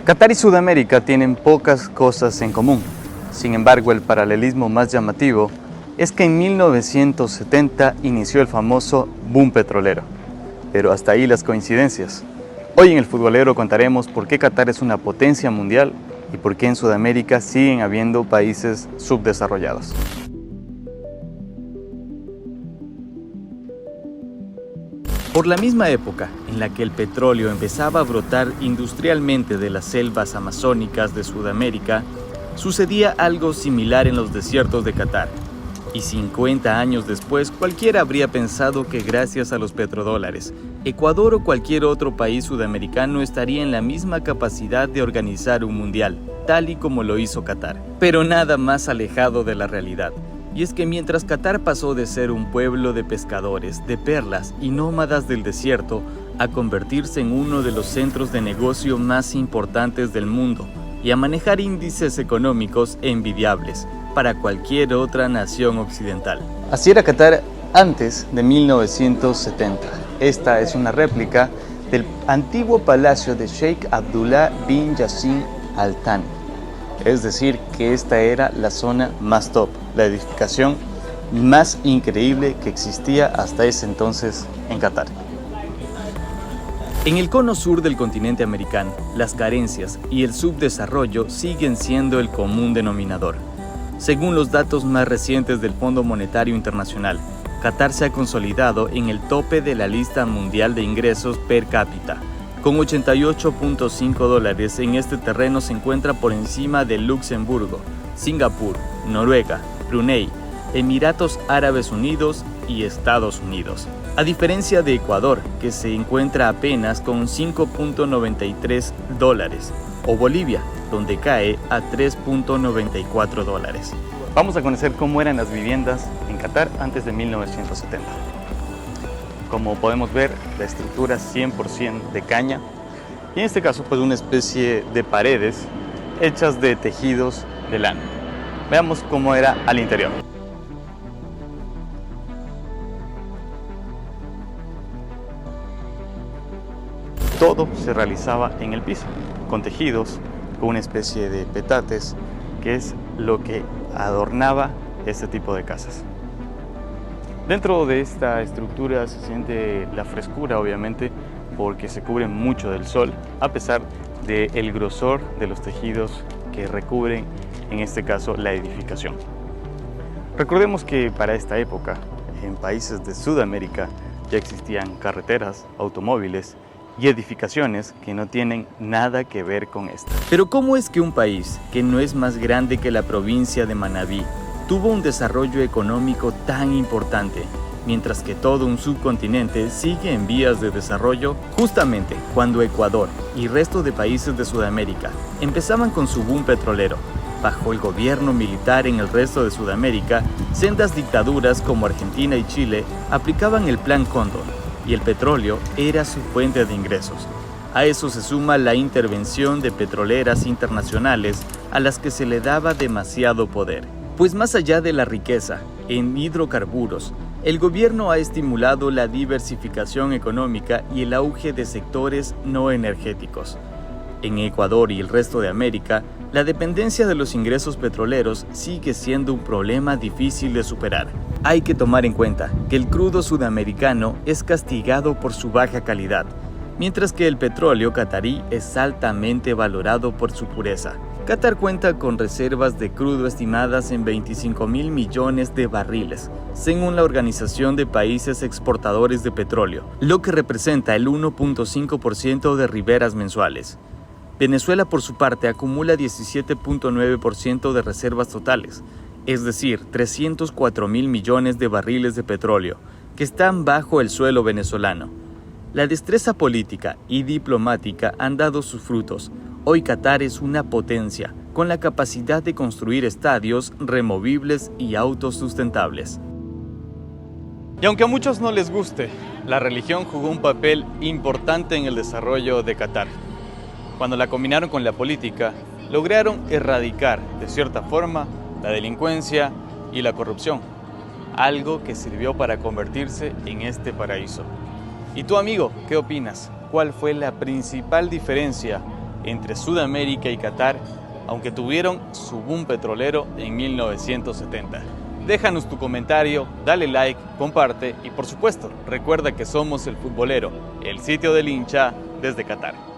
Qatar y Sudamérica tienen pocas cosas en común. Sin embargo, el paralelismo más llamativo es que en 1970 inició el famoso boom petrolero. Pero hasta ahí las coincidencias. Hoy en el Futbolero contaremos por qué Qatar es una potencia mundial y por qué en Sudamérica siguen habiendo países subdesarrollados. Por la misma época en la que el petróleo empezaba a brotar industrialmente de las selvas amazónicas de Sudamérica, sucedía algo similar en los desiertos de Qatar. Y 50 años después, cualquiera habría pensado que gracias a los petrodólares, Ecuador o cualquier otro país sudamericano estaría en la misma capacidad de organizar un mundial, tal y como lo hizo Qatar. Pero nada más alejado de la realidad. Y es que mientras Qatar pasó de ser un pueblo de pescadores, de perlas y nómadas del desierto, a convertirse en uno de los centros de negocio más importantes del mundo y a manejar índices económicos envidiables para cualquier otra nación occidental. Así era Qatar antes de 1970. Esta es una réplica del antiguo palacio de Sheikh Abdullah bin Yassin Al Thani. Es decir, que esta era la zona más top, la edificación más increíble que existía hasta ese entonces en Qatar. En el cono sur del continente americano, las carencias y el subdesarrollo siguen siendo el común denominador. Según los datos más recientes del Fondo Monetario Internacional, Qatar se ha consolidado en el tope de la lista mundial de ingresos per cápita. Con $88.5 en este terreno se encuentra por encima de Luxemburgo, Singapur, Noruega, Brunei, Emiratos Árabes Unidos y Estados Unidos. A diferencia de Ecuador, que se encuentra apenas con $5.93, o Bolivia, donde cae a $3.94. Vamos a conocer cómo eran las viviendas en Qatar antes de 1970. Como podemos ver, la estructura es 100% de caña y en este caso pues una especie de paredes hechas de tejidos de lana. Veamos cómo era al interior. Todo se realizaba en el piso, con tejidos, con una especie de petates, que es lo que adornaba este tipo de casas. Dentro de esta estructura se siente la frescura, obviamente, porque se cubre mucho del sol, a pesar del grosor de los tejidos que recubren, en este caso, la edificación. Recordemos que para esta época, en países de Sudamérica, ya existían carreteras, automóviles y edificaciones que no tienen nada que ver con esta. Pero ¿cómo es que un país que no es más grande que la provincia de Manabí tuvo un desarrollo económico tan importante, mientras que todo un subcontinente sigue en vías de desarrollo? Justamente cuando Ecuador y resto de países de Sudamérica empezaban con su boom petrolero, bajo el gobierno militar en el resto de Sudamérica, sendas dictaduras como Argentina y Chile aplicaban el Plan Cóndor, y el petróleo era su fuente de ingresos. A eso se suma la intervención de petroleras internacionales a las que se le daba demasiado poder. Pues más allá de la riqueza en hidrocarburos, el gobierno ha estimulado la diversificación económica y el auge de sectores no energéticos. En Ecuador y el resto de América, la dependencia de los ingresos petroleros sigue siendo un problema difícil de superar. Hay que tomar en cuenta que el crudo sudamericano es castigado por su baja calidad, mientras que el petróleo catarí es altamente valorado por su pureza. Qatar cuenta con reservas de crudo estimadas en 25.000 millones de barriles, según la Organización de Países Exportadores de Petróleo, lo que representa el 1.5% de riberas mensuales. Venezuela, por su parte, acumula 17.9% de reservas totales, es decir, 304.000 millones de barriles de petróleo, que están bajo el suelo venezolano. La destreza política y diplomática han dado sus frutos. Hoy Qatar es una potencia, con la capacidad de construir estadios removibles y autosustentables. Y aunque a muchos no les guste, la religión jugó un papel importante en el desarrollo de Qatar. Cuando la combinaron con la política, lograron erradicar, de cierta forma, la delincuencia y la corrupción, algo que sirvió para convertirse en este paraíso. ¿Y tú, amigo, qué opinas? ¿Cuál fue la principal diferencia entre Sudamérica y Qatar, aunque tuvieron su boom petrolero en 1970. Déjanos tu comentario, dale like, comparte y por supuesto, recuerda que somos El Futbolero, el sitio del hincha desde Qatar.